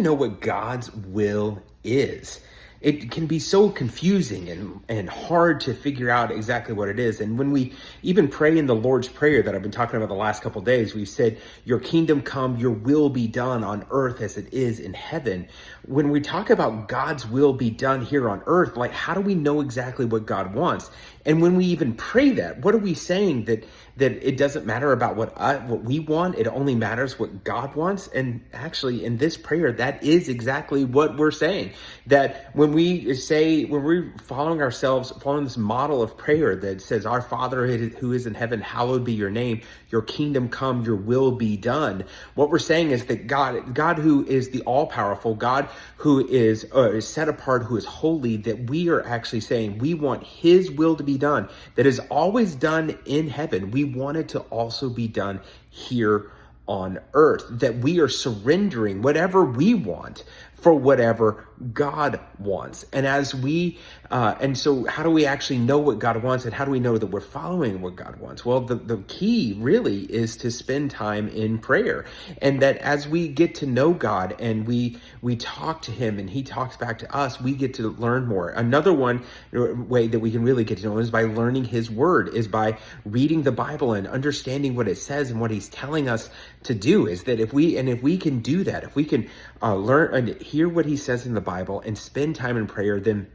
Know what God's will is. It can be so confusing and hard to figure out exactly what it is. And when we even pray in the Lord's Prayer that I've been talking about the last couple of days, we said, your kingdom come, your will be done on earth as it is in heaven. When we talk about God's will be done here on earth, like, how do we know exactly what God wants? And when we even pray that, what are we saying? That it doesn't matter about what we want, it only matters what God wants? And actually, in this prayer, that is exactly what we're saying. That when we're following this model of prayer that says, our Father who is in heaven, hallowed be your name, your kingdom come, your will be done. What we're saying is that God who is the all-powerful, God who is set apart, who is holy, that we are actually saying we want his will to be done, that is always done in heaven. We want it to also be done here on earth, that we are surrendering whatever we want for whatever God wants. And so how do we actually know what God wants, and how do we know that we're following what God wants? Well, the key really is to spend time in prayer, and that as we get to know God and we talk to him and he talks back to us, we get to learn more. Another way that we can really get to know him is by learning his word, is by reading the Bible and understanding what it says and what he's telling us to do. Is that if we can do that, if we can learn and hear what he says in the Bible and spend time in prayer, then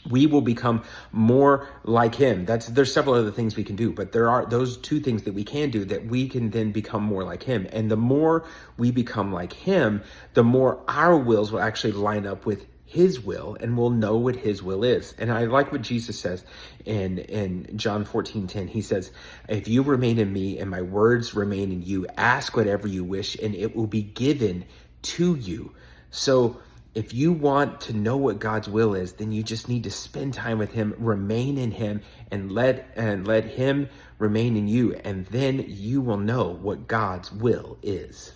we will become more like him. There's several other things we can do, but there are those two things that we can do, that we can then become more like him. And the more we become like him, the more our wills will actually line up with his will, and we'll know what his will is. And I like what Jesus says in John 14:10. He says, if you remain in me and my words remain in you, ask whatever you wish and it will be given to you. So if you want to know what God's will is, then you just need to spend time with him, remain in him, and let him remain in you. And then you will know what God's will is.